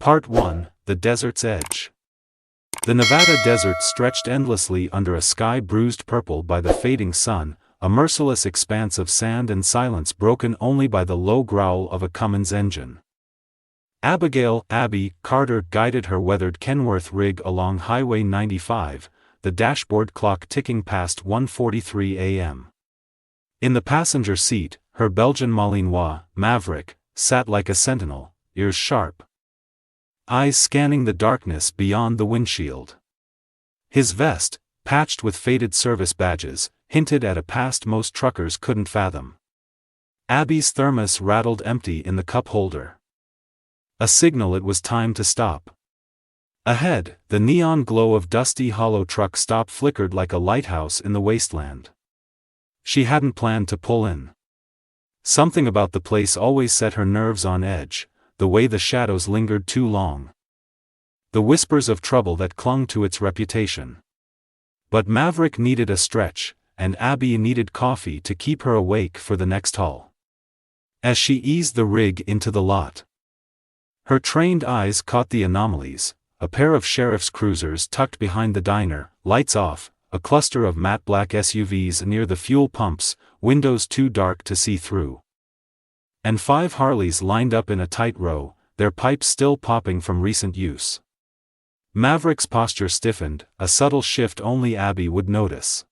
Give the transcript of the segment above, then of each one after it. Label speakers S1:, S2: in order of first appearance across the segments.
S1: Part 1: The Desert's Edge. The Nevada desert stretched endlessly under a sky bruised purple by the fading sun, a merciless expanse of sand and silence broken only by the low growl of a Cummins engine. Abby Carter guided her weathered Kenworth rig along Highway 95, the dashboard clock ticking past 1:43 a.m. In the passenger seat, her Belgian Malinois, Maverick, sat like a sentinel, ears sharp, eyes scanning the darkness beyond the windshield. His vest, patched with faded service badges, hinted at a past most truckers couldn't fathom. Abby's thermos rattled empty in the cup holder. A signal it was time to stop. Ahead, the neon glow of Dusty Hollow truck stop flickered like a lighthouse in the wasteland. She hadn't planned to pull in. Something about the place always set her nerves on edge, the way the shadows lingered too long. The whispers of trouble that clung to its reputation. But Maverick needed a stretch, and Abby needed coffee to keep her awake for the next haul. As she eased the rig into the lot, her trained eyes caught the anomalies: a pair of sheriff's cruisers tucked behind the diner, lights off, a cluster of matte black SUVs near the fuel pumps, windows too dark to see through, and 5 Harleys lined up in a tight row, their pipes still popping from recent use. Maverick's posture stiffened, a subtle shift only Abby would notice.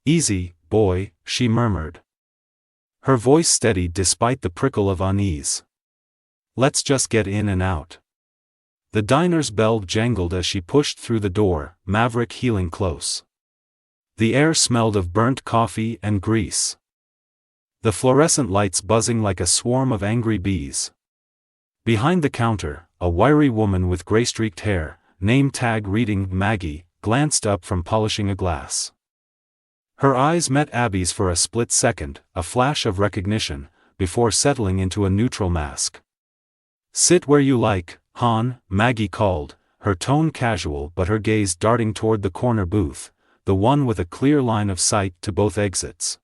S1: "Easy, boy," she murmured. Her voice steadied despite the prickle of unease. "Let's just get in and out." The diner's bell jangled as she pushed through the door, Maverick heeling close. The air smelled of burnt coffee and grease, the fluorescent lights buzzing like a swarm of angry bees. Behind the counter, a wiry woman with gray-streaked hair, name tag reading Maggie, glanced up from polishing a glass. Her eyes met Abby's for a split second, a flash of recognition, before settling into a neutral mask. "Sit where you like, hon," Maggie called, her tone casual but her gaze darting toward the corner booth, the one with a clear line of sight to both exits.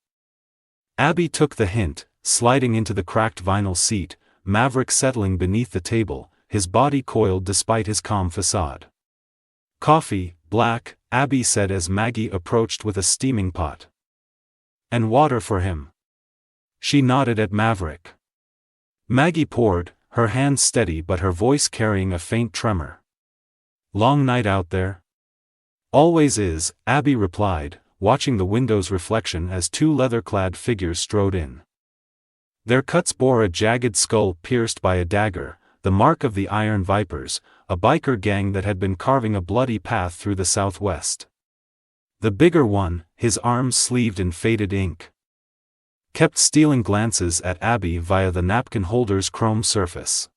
S1: Abby took the hint, sliding into the cracked vinyl seat, Maverick settling beneath the table, his body coiled despite his calm facade. "Coffee, black," Abby said as Maggie approached with a steaming pot. "And water for him." She nodded at Maverick. Maggie poured, her hands steady but her voice carrying a faint tremor. "Long night out there?" "Always is," Abby replied, watching the window's reflection as 2 leather-clad figures strode in. Their cuts bore a jagged skull pierced by a dagger, the mark of the Iron Vipers, a biker gang that had been carving a bloody path through the Southwest. The bigger one, his arms sleeved in faded ink, kept stealing glances at Abby via the napkin holder's chrome surface.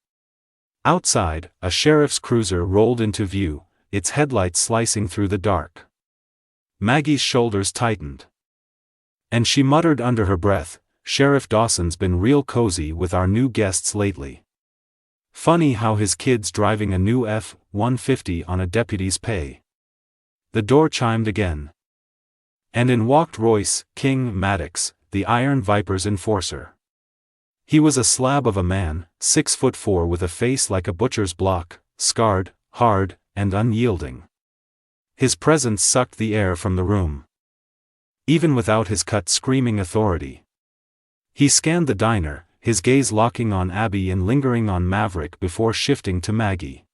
S1: Outside, a sheriff's cruiser rolled into view, its headlights slicing through the dark. Maggie's shoulders tightened, and she muttered under her breath, "Sheriff Dawson's been real cozy with our new guests lately. Funny how his kid's driving a new F-150 on a deputy's pay." The door chimed again, and in walked Royce King Maddox, the Iron Viper's enforcer. He was a slab of a man, 6'4" with a face like a butcher's block, scarred, hard, and unyielding. His presence sucked the air from the room, even without his cut screaming authority. He scanned the diner, his gaze locking on Abby and lingering on Maverick before shifting to Maggie.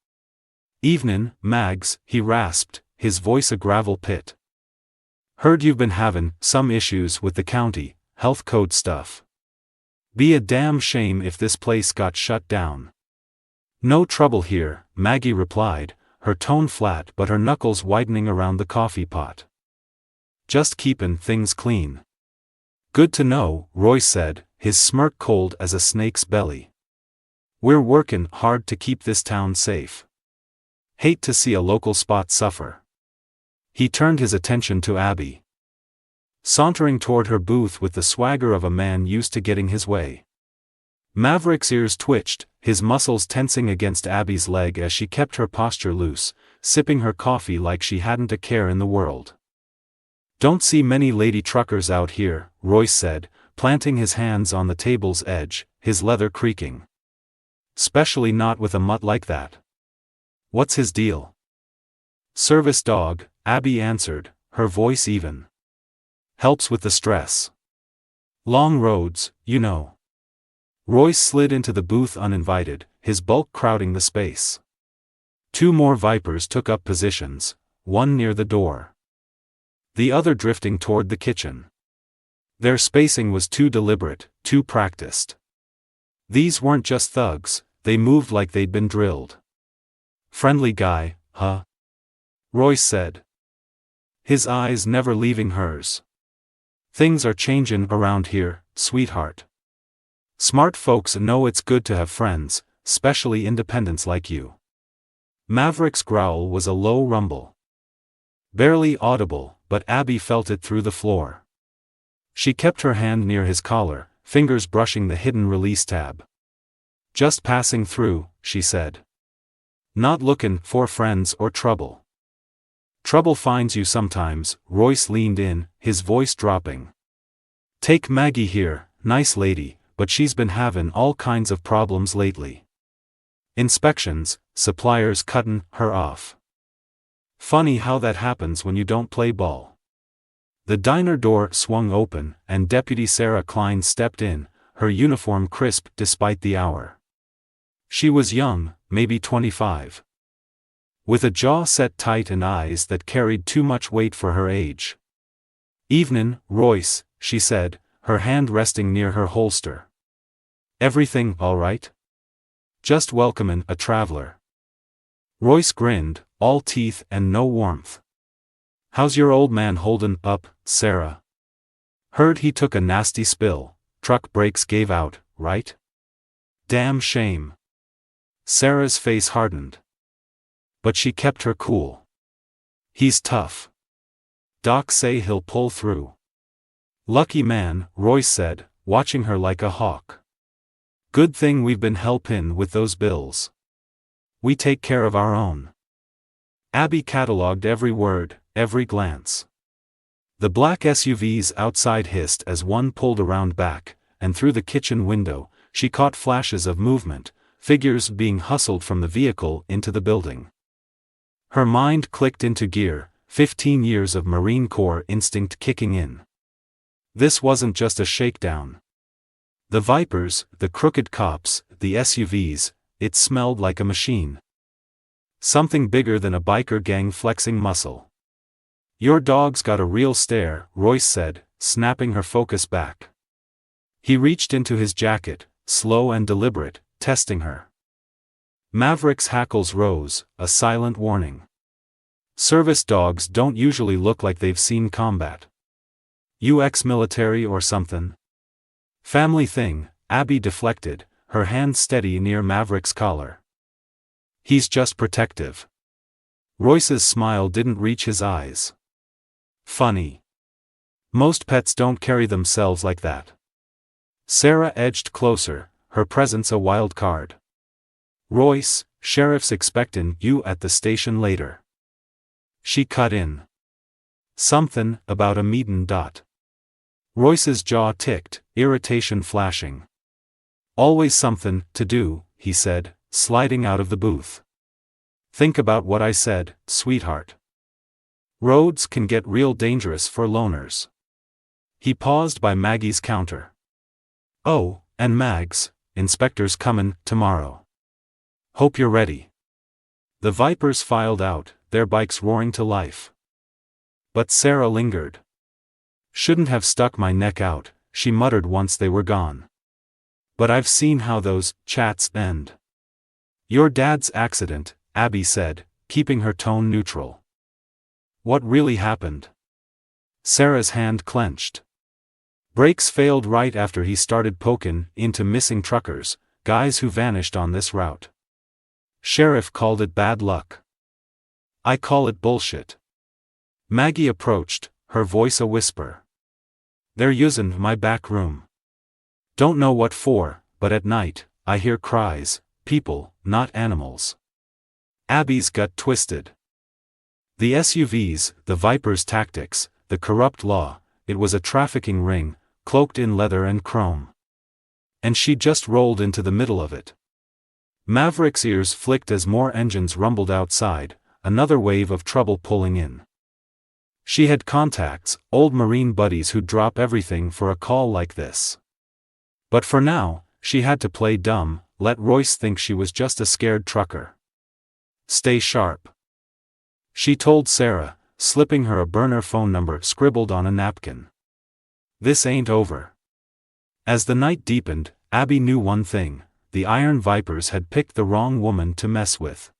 S1: "Evenin', Mags," he rasped, his voice a gravel pit. "Heard you've been havin' some issues with the county, health code stuff. Be a damn shame if this place got shut down." "No trouble here," Maggie replied, her tone flat but her knuckles widening around the coffee pot. "Just keepin' things clean." "Good to know," Royce said, his smirk cold as a snake's belly. "We're workin' hard to keep this town safe. Hate to see a local spot suffer." He turned his attention to Abby, sauntering toward her booth with the swagger of a man used to getting his way. Maverick's ears twitched, his muscles tensing against Abby's leg as she kept her posture loose, sipping her coffee like she hadn't a care in the world. "Don't see many lady truckers out here," Royce said, planting his hands on the table's edge, his leather creaking. "'Specially not with a mutt like that." What's his deal? Service dog, Abby answered, her voice even. Helps with the stress. Long roads, you know. Royce slid into the booth uninvited, his bulk crowding the space. 2 more Vipers took up positions, one near the door, the other drifting toward the kitchen. Their spacing was too deliberate, too practiced. These weren't just thugs, they moved like they'd been drilled. Friendly guy, huh? Royce said, his eyes never leaving hers. Things are changin' around here, sweetheart. Smart folks know it's good to have friends, especially independents like you. Maverick's growl was a low rumble. Barely audible, but Abby felt it through the floor. She kept her hand near his collar, fingers brushing the hidden release tab. Just passing through, she said. Not looking for friends or trouble. Trouble finds you sometimes, Royce leaned in, his voice dropping. Take Maggie here, nice lady, but she's been having all kinds of problems lately. Inspections, suppliers cuttin' her off. Funny how that happens when you don't play ball. The diner door swung open, and Deputy Sarah Klein stepped in, her uniform crisp despite the hour. She was young, maybe 25. With a jaw set tight and eyes that carried too much weight for her age. Evenin', Royce, she said, her hand resting near her holster. Everything all right? Just welcomin' a traveler. Royce grinned, all teeth and no warmth. How's your old man holdin' up, Sarah? Heard he took a nasty spill, truck brakes gave out, right? Damn shame. Sarah's face hardened. But she kept her cool. He's tough. Doc say he'll pull through. Lucky man, Royce said, watching her like a hawk. Good thing we've been helpin' with those bills. We take care of our own. Abby catalogued every word, every glance. The black SUVs outside hissed as one pulled around back, and through the kitchen window, she caught flashes of movement, figures being hustled from the vehicle into the building. Her mind clicked into gear, 15 years of Marine Corps instinct kicking in. This wasn't just a shakedown. The Vipers, the crooked cops, the SUVs, it smelled like a machine. Something bigger than a biker gang flexing muscle. Your dog's got a real stare, Royce said, snapping her focus back. He reached into his jacket, slow and deliberate, testing her. Maverick's hackles rose, a silent warning. Service dogs don't usually look like they've seen combat. You ex-military or something? Family thing, Abby deflected, her hand steady near Maverick's collar. He's just protective. Royce's smile didn't reach his eyes. Funny. Most pets don't carry themselves like that. Sarah edged closer, her presence a wild card. Royce, sheriff's expectin' you at the station later. She cut in. Somethin' about a meetin' dot. Royce's jaw ticked, irritation flashing. Always somethin' to do, he said, sliding out of the booth. Think about what I said, sweetheart. Roads can get real dangerous for loners. He paused by Maggie's counter. Oh, and Mags, inspector's comin' tomorrow. Hope you're ready. The Vipers filed out, their bikes roaring to life. But Sarah lingered. Shouldn't have stuck my neck out, she muttered once they were gone. But I've seen how those chats end. Your dad's accident, Abby said, keeping her tone neutral. What really happened? Sarah's hand clenched. Brakes failed right after he started pokin' into missing truckers, guys who vanished on this route. Sheriff called it bad luck. I call it bullshit. Maggie approached, her voice a whisper. They're usin' my back room. Don't know what for, but at night, I hear cries, people, not animals. Abby's gut twisted. The SUVs, the Vipers' tactics, the corrupt law, it was a trafficking ring, cloaked in leather and chrome. And she just rolled into the middle of it. Maverick's ears flicked as more engines rumbled outside, another wave of trouble pulling in. She had contacts, old Marine buddies who'd drop everything for a call like this. But for now, she had to play dumb, let Royce think she was just a scared trucker. Stay sharp, she told Sarah, slipping her a burner phone number scribbled on a napkin. This ain't over. As the night deepened, Abby knew one thing: the Iron Vipers had picked the wrong woman to mess with.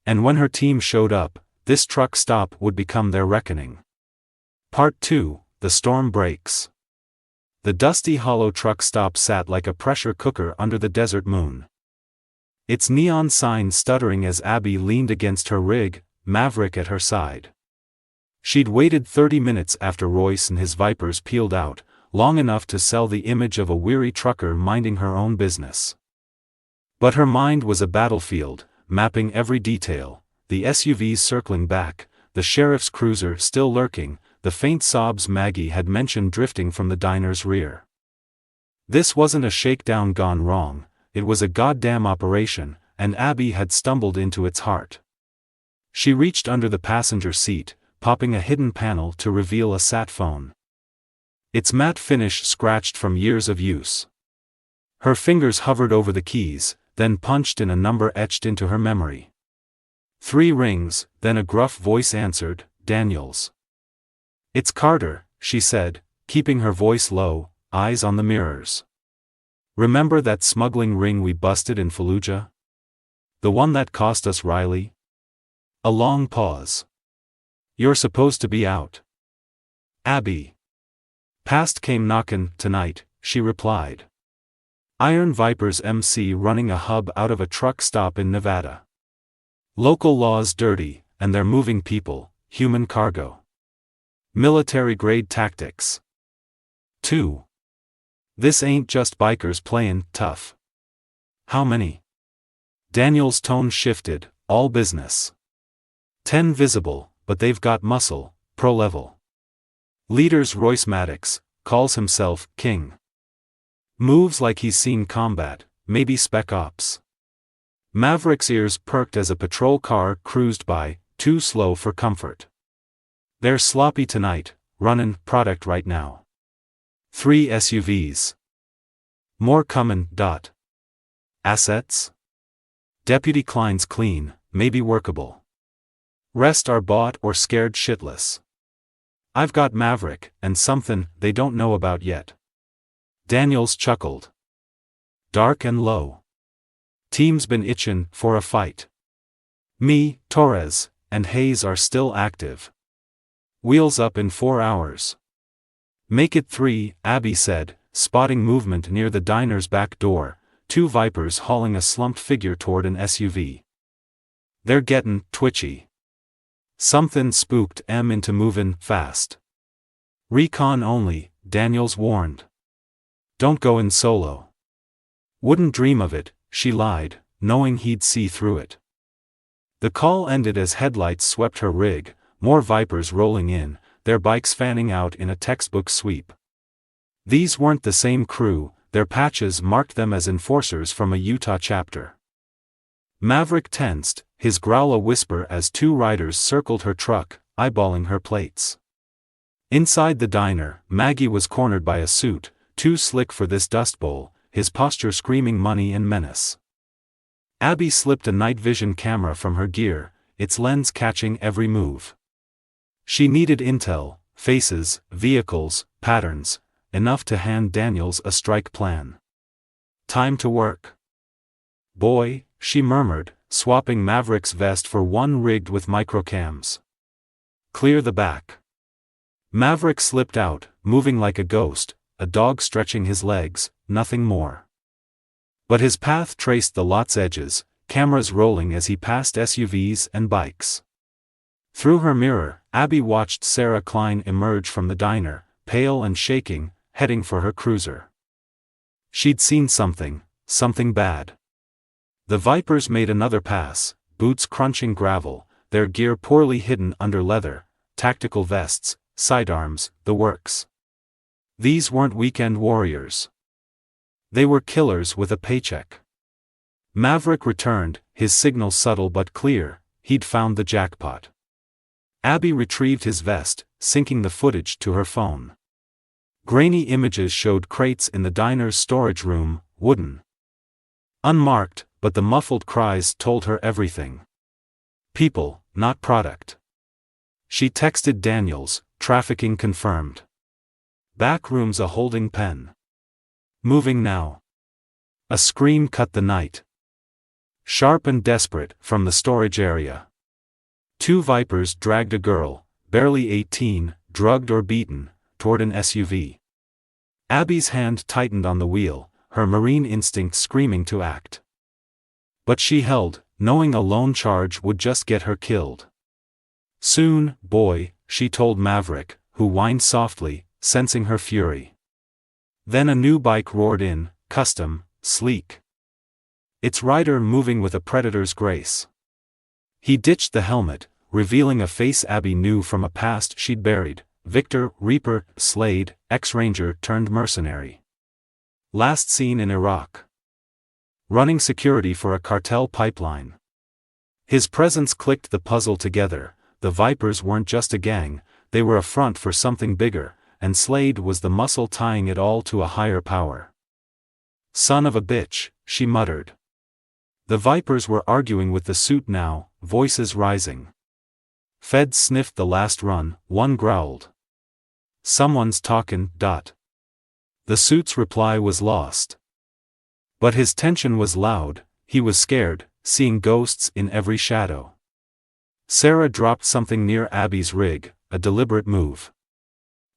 S1: And when her team showed up, this truck stop would become their reckoning. Part 2, The Storm Breaks. The dusty hollow truck stop sat like a pressure cooker under the desert moon. Its neon sign stuttering as Abby leaned against her rig, Maverick at her side. She'd waited 30 minutes after Royce and his Vipers peeled out, long enough to sell the image of a weary trucker minding her own business. But her mind was a battlefield, mapping every detail: the SUVs circling back, the sheriff's cruiser still lurking, the faint sobs Maggie had mentioned drifting from the diner's rear. This wasn't a shakedown gone wrong, it was a goddamn operation, and Abby had stumbled into its heart. She reached under the passenger seat, popping a hidden panel to reveal a sat phone. Its matte finish scratched from years of use. Her fingers hovered over the keys, then punched in a number etched into her memory. 3 rings, then a gruff voice answered, "Daniels." "It's Carter," she said, keeping her voice low, eyes on the mirrors. "Remember that smuggling ring we busted in Fallujah? The one that cost us Riley?" A long pause. "You're supposed to be out." "Abby." "Past came knockin' tonight," she replied. Iron Vipers MC running a hub out of a truck stop in Nevada. Local laws dirty, and they're moving people, human cargo. Military-grade tactics. 2. This ain't just bikers playin' tough. How many? Daniel's tone shifted, all business. 10 visible, but they've got muscle, pro-level. Leader's Royce Maddox, calls himself King. Moves like he's seen combat, maybe spec ops. Maverick's ears perked as a patrol car cruised by, too slow for comfort. "They're sloppy tonight, runnin' product right now. 3 SUVs. More comin'. Assets? Deputy Klein's clean, maybe workable. Rest are bought or scared shitless. I've got Maverick, and somethin' they don't know about yet." Daniels chuckled. Dark and low. "Team's been itchin' for a fight. Me, Torres, and Hayes are still active. Wheels up in 4 hours. Make it 3, Abby said, spotting movement near the diner's back door, 2 Vipers hauling a slumped figure toward an SUV. "They're gettin' twitchy. Somethin' spooked 'em into movin' fast. Recon only," Daniels warned. "Don't go in solo." "Wouldn't dream of it," she lied, knowing he'd see through it. The call ended as headlights swept her rig, more Vipers rolling in, their bikes fanning out in a textbook sweep. These weren't the same crew, their patches marked them as enforcers from a Utah chapter. Maverick tensed, his growl a whisper as 2 riders circled her truck, eyeballing her plates. Inside the diner, Maggie was cornered by a suit, too slick for this dust bowl, his posture screaming money and menace. Abby slipped a night vision camera from her gear, its lens catching every move. She needed intel, faces, vehicles, patterns, enough to hand Daniels a strike plan. "Time to work." "Boy," she murmured, swapping Maverick's vest for one rigged with microcams. "Clear the back." Maverick slipped out, moving like a ghost, a dog stretching his legs, nothing more. But his path traced the lot's edges, cameras rolling as he passed SUVs and bikes. Through her mirror, Abby watched Sarah Klein emerge from the diner, pale and shaking, heading for her cruiser. She'd seen something bad. The Vipers made another pass, boots crunching gravel, their gear poorly hidden under leather, tactical vests, sidearms, the works. These weren't weekend warriors. They were killers with a paycheck. Maverick returned, his signal subtle but clear. He'd found the jackpot. Abby retrieved his vest, syncing the footage to her phone. Grainy images showed crates in the diner's storage room, wooden. Unmarked, but the muffled cries told her everything. People, not product. She texted Daniels, trafficking confirmed. Back room's a holding pen. Moving now. A scream cut the night. Sharp and desperate, from the storage area. 2 Vipers dragged a girl, barely 18, drugged or beaten, toward an SUV. Abby's hand tightened on the wheel, her marine instinct screaming to act. But she held, knowing a lone charge would just get her killed. Soon, boy, she told Maverick, who whined softly, sensing her fury. Then a new bike roared in, custom, sleek. Its rider moving with a predator's grace. He ditched the helmet, revealing a face Abby knew from a past she'd buried. Victor, Reaper, Slade, ex-ranger turned mercenary. Last seen in Iraq. Running security for a cartel pipeline. His presence clicked the puzzle together. The Vipers weren't just a gang, they were a front for something bigger, and Slade was the muscle tying it all to a higher power. Son of a bitch, she muttered. The Vipers were arguing with the suit now, voices rising. Feds sniffed the last run, one growled. Someone's talkin'. The suit's reply was lost. But his tension was loud, he was scared, seeing ghosts in every shadow. Sarah dropped something near Abby's rig, a deliberate move.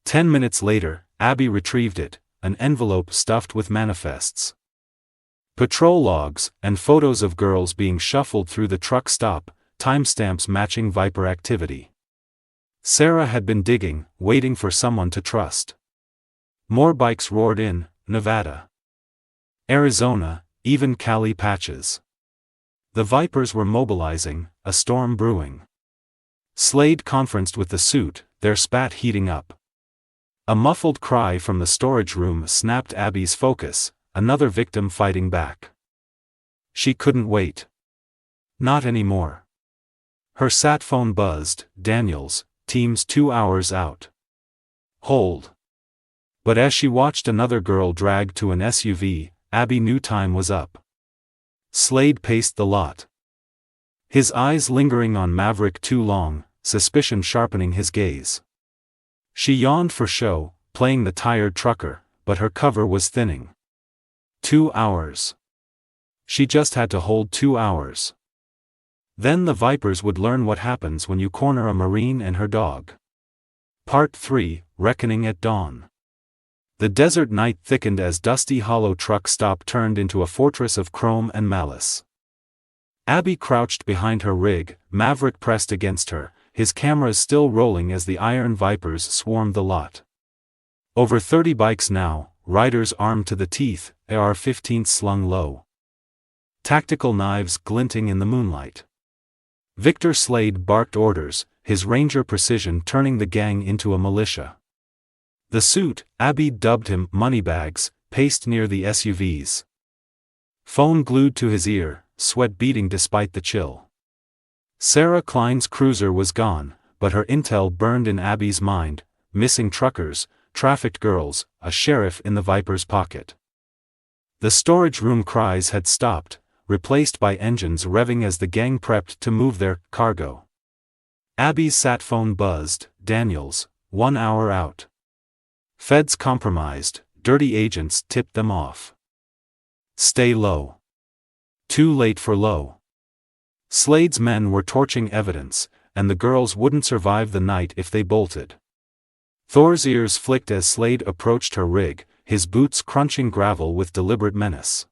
S1: 10 minutes later, Abby retrieved it, an envelope stuffed with manifests. Patrol logs, and photos of girls being shuffled through the truck stop, timestamps matching Viper activity. Sarah had been digging, waiting for someone to trust. More bikes roared in, Nevada, Arizona, even Cali patches. The Vipers were mobilizing, a storm brewing. Slade conferenced with the suit, their spat heating up. A muffled cry from the storage room snapped Abby's focus, another victim fighting back. She couldn't wait. Not anymore. Her sat phone buzzed, Daniels, team's 2 hours out. Hold. But as she watched another girl dragged to an SUV, Abby knew time was up. Slade paced the lot. His eyes lingering on Maverick too long, suspicion sharpening his gaze. She yawned for show, playing the tired trucker, but her cover was thinning. 2 hours. She just had to hold 2 hours. Then the Vipers would learn what happens when you corner a Marine and her dog. Part 3, Reckoning at Dawn. The desert night thickened as Dusty Hollow truck stop turned into a fortress of chrome and malice. Abby crouched behind her rig, Maverick pressed against her, his cameras still rolling as the iron Vipers swarmed the lot. Over 30 bikes now, riders armed to the teeth, AR-15s slung low. Tactical knives glinting in the moonlight. Victor Slade barked orders, his ranger precision turning the gang into a militia. The suit, Abby dubbed him Moneybags, paced near the SUVs. Phone glued to his ear, sweat beating despite the chill. Sarah Klein's cruiser was gone, but her intel burned in Abby's mind, missing truckers, trafficked girls, a sheriff in the Viper's pocket. The storage room cries had stopped, replaced by engines revving as the gang prepped to move their cargo. Abby's sat phone buzzed, Daniels, 1 hour out. Feds compromised, dirty agents tipped them off. Stay low. Too late for low. Slade's men were torching evidence, and the girls wouldn't survive the night if they bolted. Thor's ears flicked as Slade approached her rig, his boots crunching gravel with deliberate menace.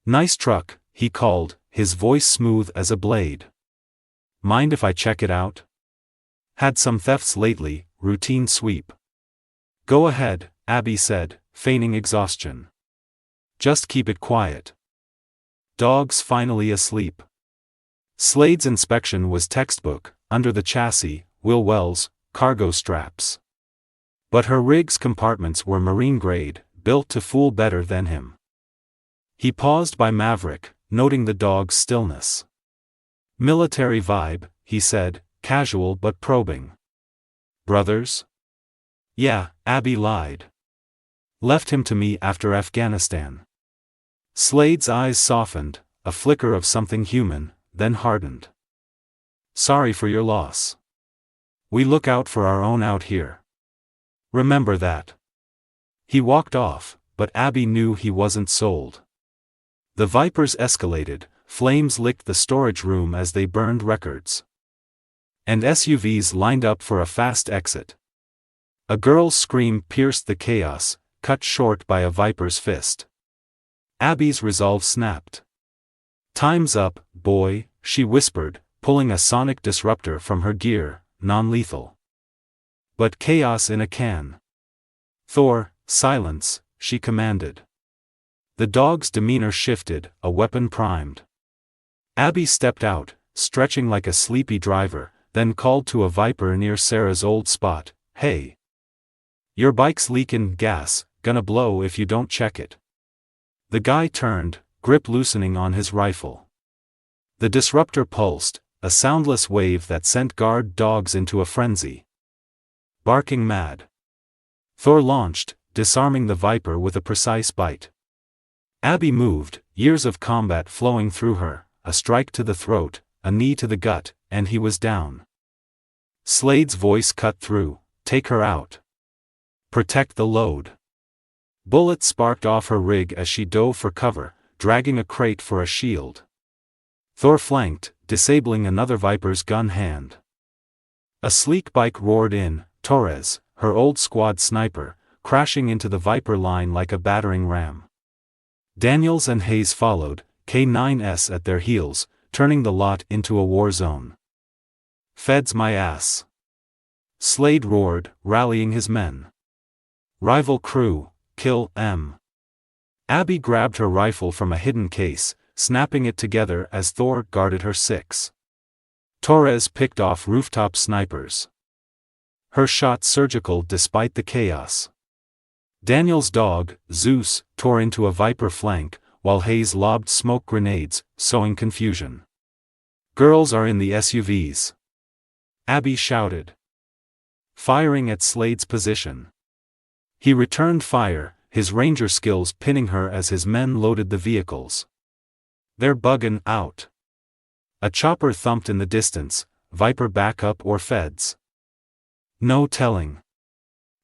S1: Nice truck, he called, his voice smooth as a blade. Mind if I check it out? Had some thefts lately, routine sweep. Go ahead, Abby said, feigning exhaustion. Just keep it quiet. Dog's finally asleep. Slade's inspection was textbook, under the chassis, wheel wells, cargo straps. But her rig's compartments were marine grade, built to fool better than him. He paused by Maverick, noting the dog's stillness. "Military vibe," he said, casual but probing. "Brothers?" "Yeah," Abby lied. "Left him to me after Afghanistan." Slade's eyes softened, a flicker of something human, then hardened. "Sorry for your loss. We look out for our own out here. Remember that." He walked off, but Abby knew he wasn't sold. The Vipers escalated, flames licked the storage room as they burned records. And SUVs lined up for a fast exit. A girl's scream pierced the chaos, cut short by a Viper's fist. Abby's resolve snapped. "Time's up, boy," she whispered, pulling a sonic disruptor from her gear, non-lethal. But chaos in a can. "Thor, silence," she commanded. The dog's demeanor shifted, a weapon primed. Abby stepped out, stretching like a sleepy driver, then called to a Viper near Sarah's old spot, "Hey. Your bike's leakin' gas, gonna blow if you don't check it." The guy turned, grip loosening on his rifle. The disruptor pulsed, a soundless wave that sent guard dogs into a frenzy. Barking mad. Thor launched, disarming the Viper with a precise bite. Abby moved, years of combat flowing through her, a strike to the throat, a knee to the gut, and he was down. Slade's voice cut through, "Take her out. Protect the load." Bullets sparked off her rig as she dove for cover, dragging a crate for a shield. Thor flanked, disabling another Viper's gun hand. A sleek bike roared in, Torres, her old squad sniper, crashing into the Viper line like a battering ram. Daniels and Hayes followed, K9s at their heels, turning the lot into a war zone. "Feds my ass!" Slade roared, rallying his men. "Rival crew, kill 'em." Abby grabbed her rifle from a hidden case, snapping it together as Thor guarded her six. Torres picked off rooftop snipers. Her shot surgical despite the chaos. Daniel's dog, Zeus, tore into a Viper flank, while Hayes lobbed smoke grenades, sowing confusion. "Girls are in the SUVs," Abby shouted, firing at Slade's position. He returned fire, his ranger skills pinning her as his men loaded the vehicles. "They're buggin' out." A chopper thumped in the distance, Viper backup or feds? No telling.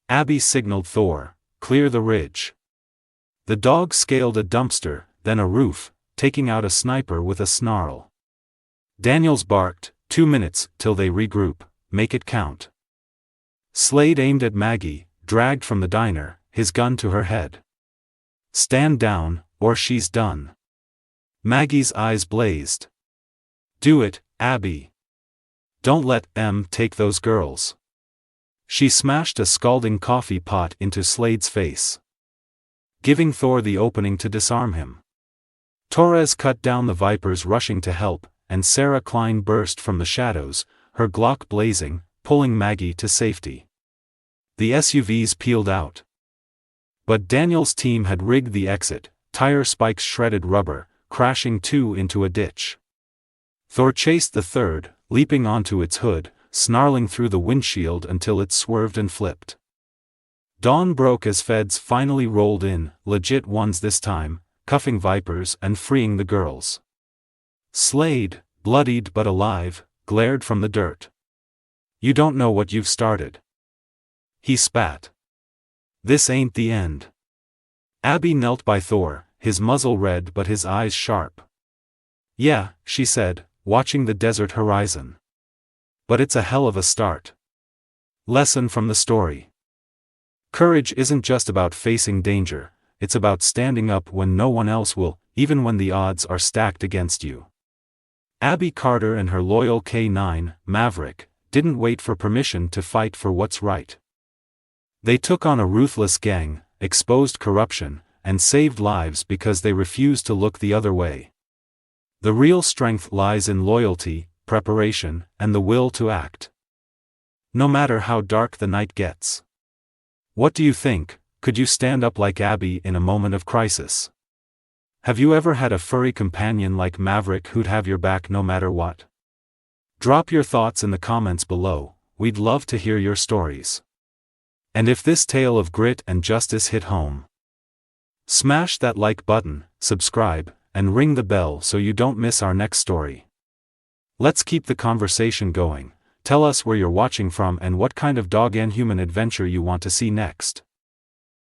S1: Abby signaled Thor, "Clear the ridge." The dog scaled a dumpster, then a roof, taking out a sniper with a snarl. Daniels barked, 2 minutes till they regroup, make it count. Slade aimed at Maggie, dragged from the diner, his gun to her head. "Stand down, or she's done." Maggie's eyes blazed. "Do it, Abby. Don't let them take those girls." She smashed a scalding coffee pot into Slade's face, giving Thor the opening to disarm him. Torres cut down the Vipers rushing to help, and Sarah Klein burst from the shadows, her Glock blazing, pulling Maggie to safety. The SUVs peeled out. But Daniel's team had rigged the exit, tire spikes shredded rubber, crashing two into a ditch. Thor chased the third, leaping onto its hood, snarling through the windshield until it swerved and flipped. Dawn broke as feds finally rolled in, legit ones this time, cuffing Vipers and freeing the girls. Slade, bloodied but alive, glared from the dirt. "You don't know what you've started." He spat. "This ain't the end." Abby knelt by Thor, his muzzle red but his eyes sharp. "Yeah," she said, watching the desert horizon. "But it's a hell of a start." Lesson from the story. Courage isn't just about facing danger, it's about standing up when no one else will, even when the odds are stacked against you. Abby Carter and her loyal K9, Maverick, didn't wait for permission to fight for what's right. They took on a ruthless gang, exposed corruption, and saved lives because they refused to look the other way. The real strength lies in loyalty, preparation, and the will to act. No matter how dark the night gets. What do you think? Could you stand up like Abby in a moment of crisis? Have you ever had a furry companion like Maverick who'd have your back no matter what? Drop your thoughts in the comments below, we'd love to hear your stories. And if this tale of grit and justice hit home, smash that like button, subscribe, and ring the bell so you don't miss our next story. Let's keep the conversation going. Tell us where you're watching from and what kind of dog and human adventure you want to see next.